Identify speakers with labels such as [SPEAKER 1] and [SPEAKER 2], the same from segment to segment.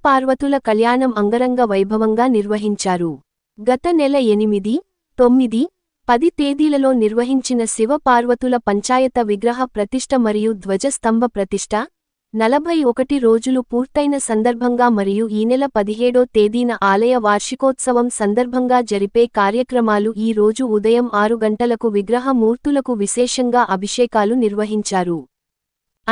[SPEAKER 1] పార్వతుల కళ్యాణం అంగరంగ వైభవంగా నిర్వహించారు. గత నెల 8, 9, 10 తేదీలలో నిర్వహించిన శివ పార్వతుల పంచాయత విగ్రహ ప్రతిష్ఠ మరియు ధ్వజస్తంభ ప్రతిష్ఠ 41 రోజులు పూర్తైన సందర్భంగా మరియు ఈ నెల 17వ తేదీన ఆలయ వార్షికోత్సవం సందర్భంగా జరిపే కార్యక్రమాలు ఈ రోజు ఉదయం 6 గంటలకు విగ్రహ మూర్తులకు విశేషంగా అభిషేకాలు నిర్వహించారు.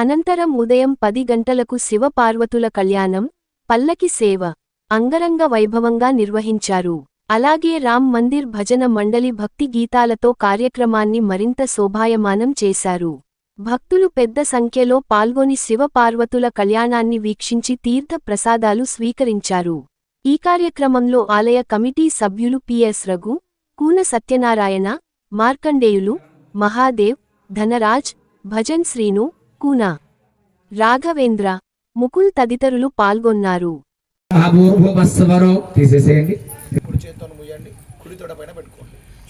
[SPEAKER 1] అనంతరం ఉదయం 10 గంటలకు శివ పార్వతుల కళ్యాణం, పల్లకి సేవ అంగరంగ వైభవంగా నిర్వహించారు. అలాగే రామ్ మందిర్ భజన మండలి భక్తి గీతాలతో కార్యక్రమాన్ని మరింత శోభాయమానం చేశారు. భక్తులు పెద్ద సంఖ్యలో పాల్గొని శివ పార్వతుల కళ్యాణాన్ని వీక్షించి తీర్థ ప్రసాదాలు స్వీకరించారు. ఈ కార్యక్రమంలో ఆలయ కమిటీ సభ్యులు పిఎస్ రఘు, కూన సత్యనారాయణ, మార్కండేయులు, మహాదేవ్, ధనరాజ్, భజన్ శ్రీను, కూన రాఘవేంద్ర, ముకుల్ తదితరులు పాల్గొన్నారు.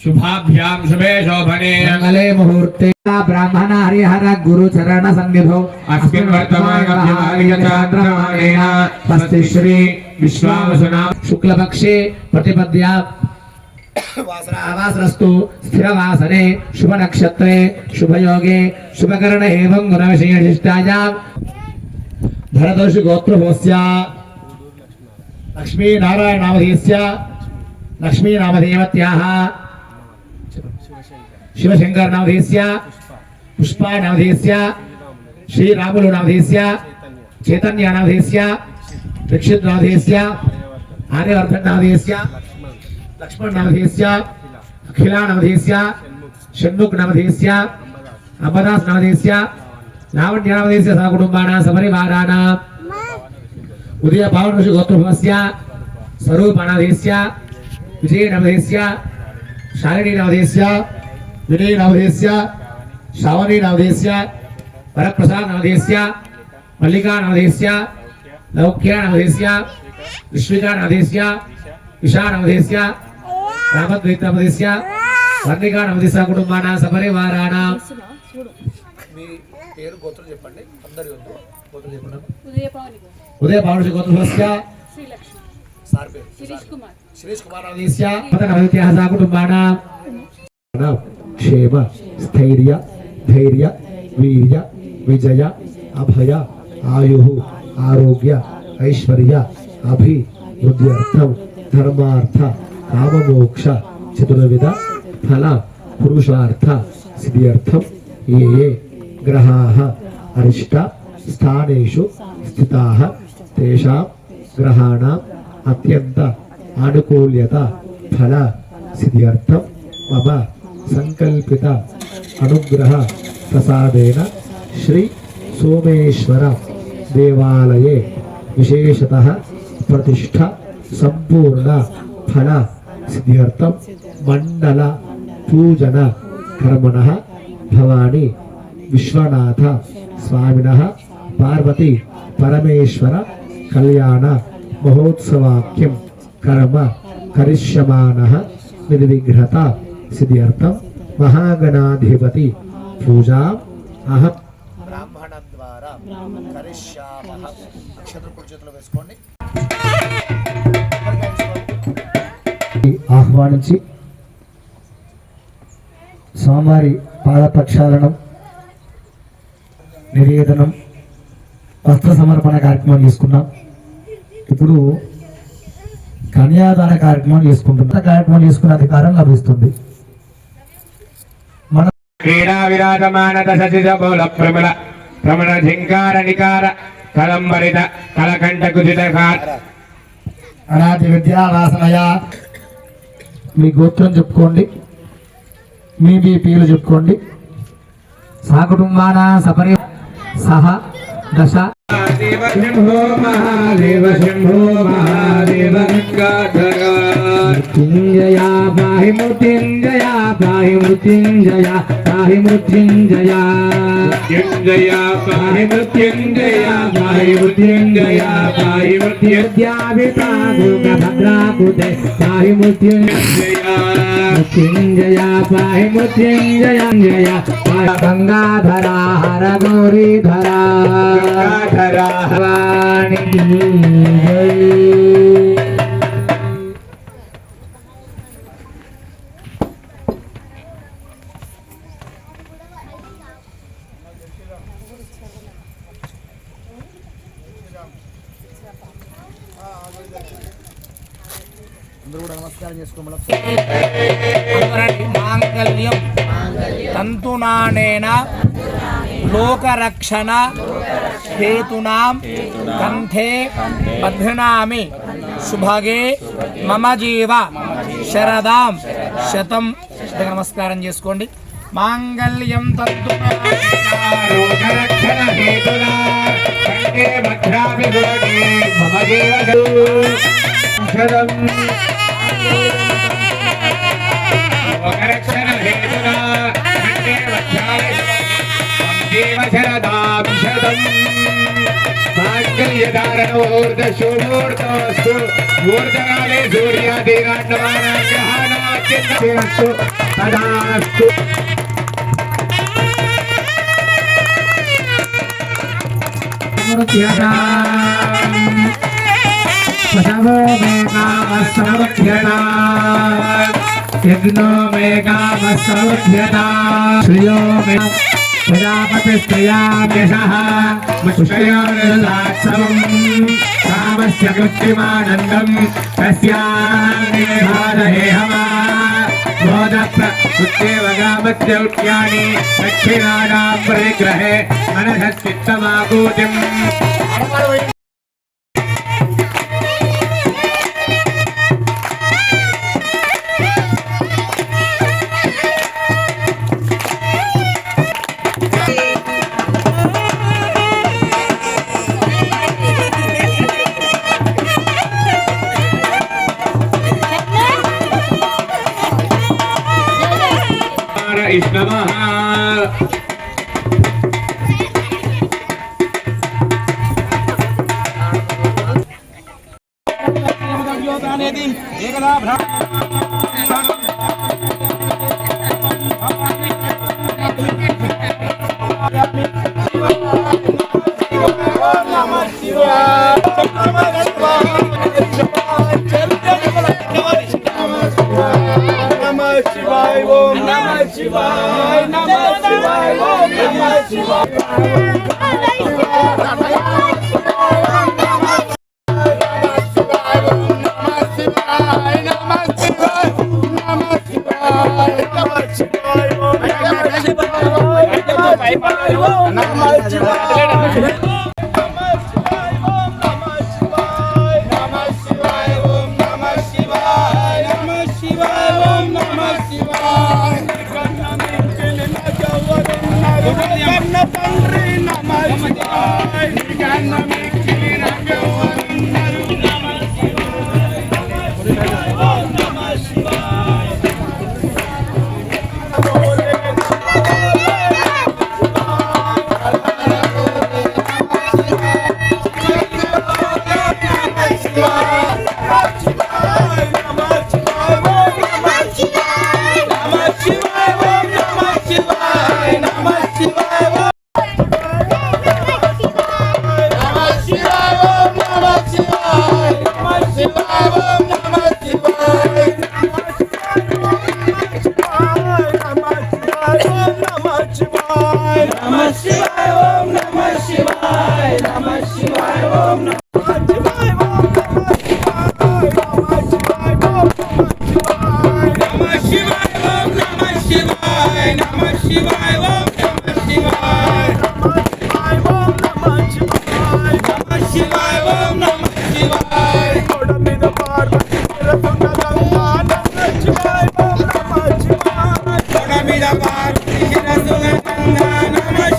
[SPEAKER 2] शुभाभ्यां शुभे शोभने
[SPEAKER 3] मंगले मुहूर्ते ब्राह्मण हरिहर गुरु चरण सन्निधौ
[SPEAKER 2] अस्मिन् वर्तमानचन्द्रमाणेन स्वस्ति श्री विश्वावसुना
[SPEAKER 3] शुक्लपक्षे प्रतिपद्या वासरस्तु स्थिरवासरे शुभ नक्षत्रे शुभयोगे शुभकरणे एवं गुणविशेषिष्टायां भरतर्षि गोत्रभोस्य लक्ष्मी नारायण नामधेयस्य लक्ष्मी नामधेयवत्याः शिवशंकर नामधेयस्य पुष्पा नामधेयस्य श्रीरामुलु नामधेयस्य चैतन्य नामधेयस्य दीक्षित नामधेयस्य आर्यवर्धन नामधेयस्य लक्ष्मण नामधेयस्य अखिला नामधेयस्य षण्मुख नामधेयस्य अंबदास नामधेयस्य लावण्य नामधेयस्य सहकुटुम्बानां सपरिवाराणां उदय पावन ऋषि गोत्रभवस्य स्वरूप नामधेयस्य विजय नामधेयस्य शालिनी नामधेयस्य विनय नामधेयस्य श्रावणी नामधेयस्य वरप्रसाद नामधेयस्य मल्लिका नामधेयस्य लौक्य नामधेयस्य विश्विका नामधेयस्य इशा नामधेयस्य रामद्वैत नामधेयस्य वर्णिका नामधेयस्य कुटुंबानां सपरिवाराणां పేరు గోత్రం చెప్పండి అందరి వద్దు గోత్రం చెప్పండి ఉదయ పావని గోత్రస్య శ్రీలక్ష్మి సార్ పేరు శిరీష్ కుమార్ నామధేయस्य పదనవత్యాహ సా కుటుంబానాం क्षेम स्थैर्य धैर्य वीर्य विजय अभय आयु आरोग्य ऐश्वर्य अभिवृद्ध्यर्थं धर्मार्थ काममोक्ष चतुर्विध फल पुरुषार्थ सिद्ध्यर्थं ये ग्रहाः अरिष्ट स्थानेषु स्थिताः तेषां ग्रहाणाम् अत्यंत अनुकूल्यता फल सिद्ध्यर्थं मम संकल्पित अनुग्रह प्रसादेन श्री सोमेश्वर देवालये विशेषतः प्रतिष्ठा संपूर्ण फल सिद्ध्यर्थं मंडल पूजन कर्मणः भवानी विश्वनाथ स्वामिनः पार्वती परमेश्वर कल्याण महोत्सवाख्यं कर्म करिष्यमानः निर्विघ्नता सिद्ध्यर्थं महागणाधिपति पूजा अहं ब्राह्मण द्वारा करिष्यामः अक्षत्र पूजतलो वेसुकोंడి ఆహ్వానించి స్వామివారి పాద ప్రక్షాళనం నివేదనం వస్త్ర సమర్పణ కార్యక్రమం తీసుకున్నాం. ఇప్పుడు కన్యాదాన కార్యక్రమం చేసుకునే అధికారం లభిస్తుంది.
[SPEAKER 2] क्रीडा विराजमान दशजित बोल प्रबल प्रमण झिंकार निकार कलंबरित कलकंठ कुजित घाट
[SPEAKER 3] अनादि विद्या वासनया మీ గోత్రం చెప్పుకోండి, మీ పేరు చెప్పుకోండి. సహకుటుంబానా సపరి సహ దశ
[SPEAKER 2] महादेव शंभो महादेव शंभो महादेव गंगाधरा
[SPEAKER 3] मृत्युंजया पाहि मृत्युंजया पाहि मृत्युंजया पाहि मृत्युंजया
[SPEAKER 2] मृत्युंजया पाहि मृत्युंजया पाहि मृत्युंजया पाहि मृत्युंजया
[SPEAKER 3] भद्राकुते पाहि मृत्युंजया मृत्युंजय पाहि मृत्युंजय पाहि गंगाधरा हर गौरीधरा
[SPEAKER 2] गंगाधरा
[SPEAKER 3] भवानी की जय।
[SPEAKER 4] మాంగళ్యం తంతునానేన లోకరక్షణ హేతునాం కంఠే బధ్నామి శుభగే మమ జీవ శరదాం శతం. నమస్కారం చేసుకోండి. మాంగళ్యం
[SPEAKER 2] లోకరక్షణ హేతునా కంఠే బధ్నామి శుభగే మమ జీవ శరదాం లోకరక్షణ హేతునా కంఠే బధ్నామి శరదాం శతం. మాంగళ్యధారణోర్ధశోభోర్ధోస్తు మూర్ధకాలే సూర్యాదిగాండమానాగ్రహాణాత్యంతస్తు తదాస్తు.
[SPEAKER 3] पशवो मे कामस्तमुख्यता यज्ञो मे कामस्तमुख्यता श्रियो मे प्रजापतिस्त्रयाम्यशः मुष्टयोर्दात्सवम् कामस्य कृत्रिमानन्दम् तस्यान्ने भादहेहमा बोधप्रकृत्येव कामस्यौक्यानि दक्षिणानां परिग्रहे मनसच्चित्तमाकूतिम्.
[SPEAKER 2] నమః
[SPEAKER 4] శివాయ ఓం నమః శివాయ నమః శివాయ ఓం నమః శివాయ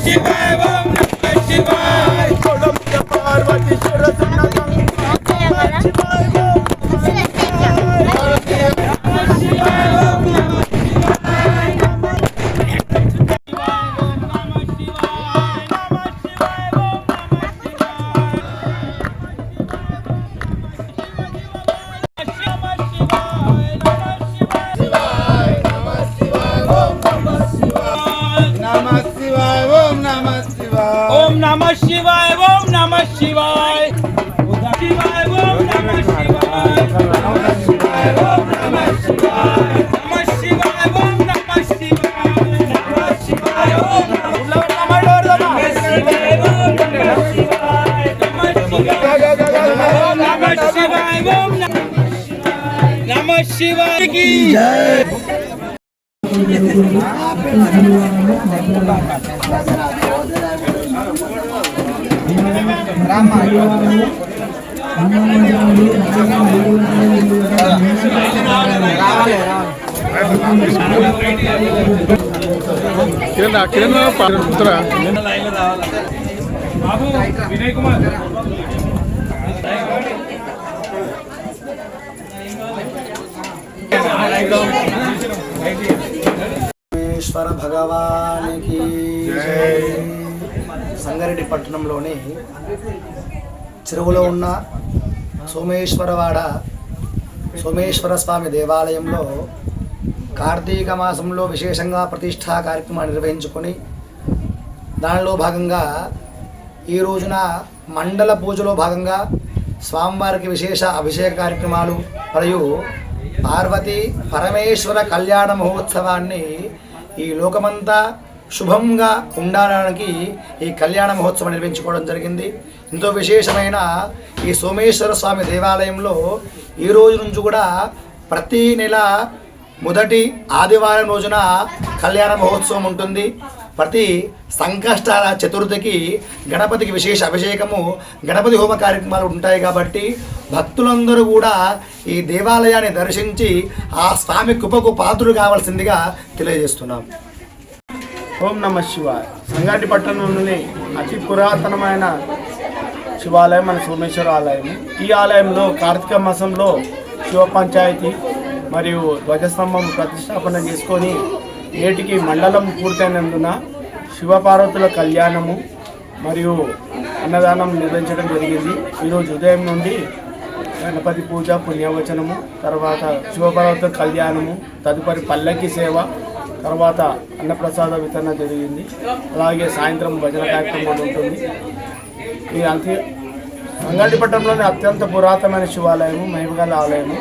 [SPEAKER 4] Shiva శివాయ ఓం నమః శివాయ
[SPEAKER 5] ఓం నమః శివాయ ఓం నమః శివాయ శివాయ ఓం నమః శివాయ నమః శివాయ ఓం నమః శివాయ నమః శివాయ ఓం నమః శివాయ నమః శివాయ ఓం నమః శివాయ కి జై బాబు వినయ్ కుమార్
[SPEAKER 6] ఈశ్వర భగవానికి జై. సంగారెడ్డి పట్టణంలోని చెరువులో ఉన్న సోమేశ్వరవాడ సోమేశ్వర స్వామి దేవాలయంలో కార్తీక మాసంలో విశేషంగా ప్రతిష్ఠా కార్యక్రమాన్ని నిర్వహించుకొని దానిలో భాగంగా ఈ రోజున మండల పూజలో భాగంగా స్వామివారికి విశేష అభిషేక కార్యక్రమాలు మరియు పార్వతీ పరమేశ్వర కళ్యాణ మహోత్సవాన్ని ఈ లోకమంతా శుభంగా ఉండడానికి ఈ కళ్యాణ మహోత్సవం నిర్వహించుకోవడం జరిగింది. ఎంతో విశేషమైన ఈ సోమేశ్వర స్వామి దేవాలయంలో ఈ రోజు నుంచి కూడా ప్రతి నెల మొదటి ఆదివారం రోజున కళ్యాణ మహోత్సవం ఉంటుంది. ప్రతి సంకష్టాల చతుర్థికి గణపతికి విశేష అభిషేకము గణపతి హోమ కార్యక్రమాలు ఉంటాయి. కాబట్టి భక్తులందరూ కూడా ఈ దేవాలయాన్ని దర్శించి ఆ స్వామి కృపకు పాత్రులు కావాల్సిందిగా తెలియజేస్తున్నాం.
[SPEAKER 7] ఓం నమః శివాయ. సంగారెడ్డి పట్టణంలోని అతి పురాతనమైన శివాలయం మన సోమేశ్వర ఆలయం. ఈ ఆలయంలో కార్తీక మాసంలో శివ పంచాయతీ మరియు ధ్వజస్తంభం ప్రతిష్టాపన చేసుకొని నేటికి మండలం పూర్తయినందున శివపార్వతుల కళ్యాణము మరియు అన్నదానం నిర్వహించడం జరిగింది. ఈరోజు ఉదయం నుండి గణపతి పూజ పుణ్యవచనము, తర్వాత శివపార్వతుల కళ్యాణము, తదుపరి పల్లకి సేవ, తర్వాత అన్నప్రసాద వితరణ జరిగింది. అలాగే సాయంత్రం భజన కార్యక్రమం ఉంటుంది. ఈ సంగారెడ్డి పట్టణంలోని అత్యంత పురాతనమైన శివాలయము, మహిమగల ఆలయము.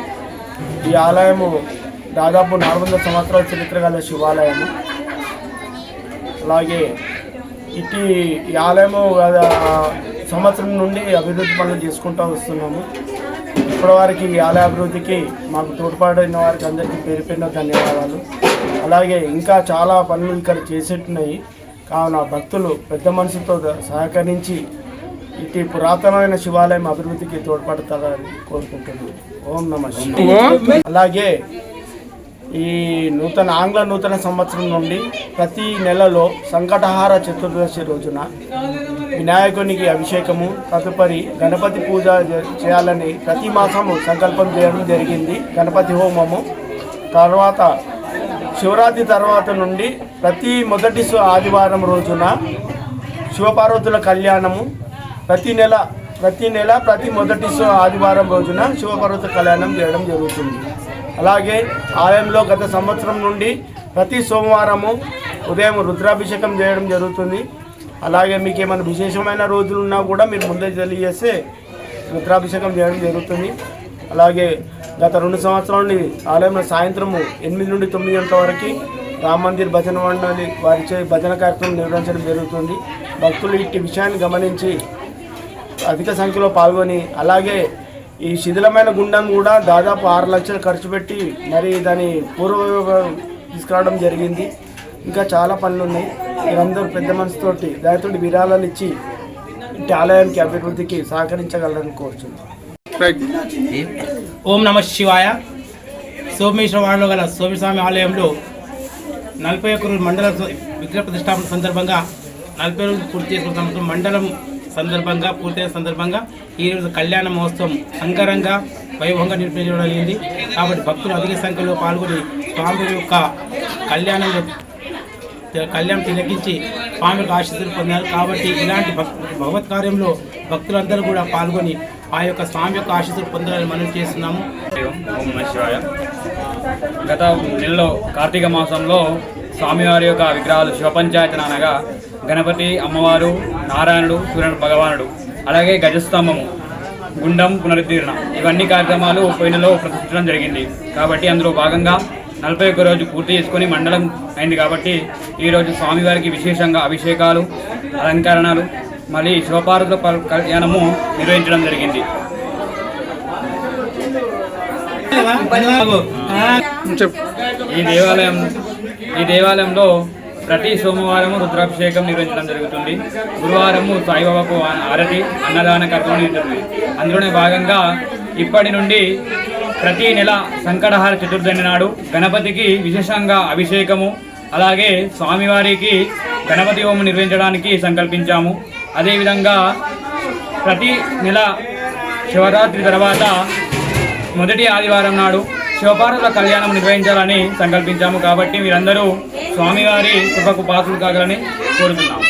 [SPEAKER 7] ఈ ఆలయము దాదాపు 400 సంవత్సరాల చరిత్ర గల శివాలయము. అలాగే ఈ ఆలయము సంవత్సరం నుండి అభివృద్ధి పనులు చేసుకుంటూ వస్తున్నాము. ఇప్పటివరకు ఈ ఆలయ అభివృద్ధికి మాకు తోడ్పడిన వారికి అందరికీ పేరు పేరున ధన్యవాదాలు. అలాగే ఇంకా చాలా పనులు ఇక్కడ చేసేట్టున్నాయి. కావున భక్తులు పెద్ద మనసుతో సహకరించి ఇటు పురాతనమైన శివాలయం అభివృద్ధికి తోడ్పడతారని కోరుకుంటున్నాను. ఓం నమః శివాయ. అలాగే ఈ ఆంగ్ల నూతన సంవత్సరం నుండి ప్రతి నెలలో సంకటహార చతుర్దశి రోజున వినాయకునికి అభిషేకము, తదుపరి గణపతి పూజ చేయాలని ప్రతి మాసము సంకల్పం చేయడం జరిగింది. గణపతి హోమము తర్వాత శివరాత్రి తర్వాత నుండి ప్రతి మొదటి ఆదివారం రోజున శివపార్వతుల కళ్యాణము, ప్రతి నెల ప్రతి మొదటి ఆదివారం రోజున శివపార్వతుల కళ్యాణం చేయడం జరుగుతుంది. అలాగే ఆలయంలో గత సంవత్సరం నుండి ప్రతి సోమవారము ఉదయం రుద్రాభిషేకం చేయడం జరుగుతుంది. అలాగే మీకు ఏమైనా విశేషమైన రోజులు ఉన్నా కూడా మీరు ముందే తెలియజేస్తే రుద్రాభిషేకం చేయడం జరుగుతుంది. అలాగే గత 2 సంవత్సరాల నుండి ఆలయంలో సాయంత్రము 8 నుండి 9 గంటల వరకు రామ మందిర్ భజన మండలి వారిచే భజన కార్యక్రమం నిర్వహించడం జరుగుతుంది. భక్తులు ఇట్టి విషయాన్ని గమనించి అధిక సంఖ్యలో పాల్గొని, అలాగే ఈ శిథిలమైన గుండం కూడా దాదాపు 6 లక్షలు ఖర్చు పెట్టి మరి దాని పూర్వ తీసుకురావడం జరిగింది. ఇంకా చాలా పనులు ఉన్నాయి. మీరందరూ పెద్ద మనసుతోటి దానితోటి విరాళాలు ఇచ్చి ఇట్టి ఆలయానికి అభివృద్ధికి సహకరించగలరని కోరుచున్నాను.
[SPEAKER 5] ఓం నమః శివాయ. సోమేశ్వరవాడలో గల సోమస్వామి ఆలయంలో 41 రోజుల మండల విగ్రహ ప్రతిష్టాపన సందర్భంగా 40 రోజులు పూర్తి చేసుకున్న మండలం సందర్భంగా పూర్తయిన సందర్భంగా ఈరోజు కళ్యాణ మహోత్సవం అంగరంగ వైభవంగా నిర్వహించడం జరిగింది. కాబట్టి భక్తులు అధిక సంఖ్యలో పాల్గొని స్వామి యొక్క కళ్యాణం తిలకించి స్వామి యొక్క ఆశీస్సులు పొందారు. కాబట్టి ఇలాంటి భగవత్ కార్యంలో భక్తులందరూ కూడా పాల్గొని ఆ యొక్క స్వామి యొక్క ఆశీస్సులు పొందాలని మనం చేస్తున్నాము.
[SPEAKER 8] ఓం నమః శివాయ. గత నెలలో కార్తీక మాసంలో స్వామివారి యొక్క విగ్రహాలు శివపంచాయతన అనగా గణపతి, అమ్మవారు, నారాయణుడు, సూర్యుడు భగవానుడు, అలాగే గజస్తంభము, గుండం పునరుద్ధరణ, ఇవన్నీ కార్యక్రమాలు పోయినలో ప్రదర్శించడం జరిగింది. కాబట్టి అందులో భాగంగా 41 రోజు పూర్తి చేసుకొని మండలం అయింది. కాబట్టి ఈరోజు స్వామివారికి విశేషంగా అభిషేకాలు, అలంకరణలు, మళ్ళీ శివపార్వతుల కళ్యాణము నిర్వహించడం జరిగింది. ఈ దేవాలయంలో ప్రతి సోమవారము రుద్రాభిషేకం నిర్వహించడం జరుగుతుంది. గురువారము సాయిబాబాకు ఆరతి, అన్నదాన కార్యక్రమం జరుగుతుంది. అందులోనే భాగంగా ఇప్పటి నుండి ప్రతి నెల సంకటహార చతుర్దశి నాడు గణపతికి విశేషంగా అభిషేకము, అలాగే స్వామివారికి గణపతి హోమం నిర్వహించడానికి సంకల్పించాము. అదేవిధంగా ప్రతి నెల శివరాత్రి తర్వాత మొదటి ఆదివారం నాడు శివపార్వతుల కళ్యాణం నిర్వహించాలని సంకల్పించాము. కాబట్టి మీరందరూ స్వామివారి కృపకు పాత్రలు కాగలని కోరుతున్నాము.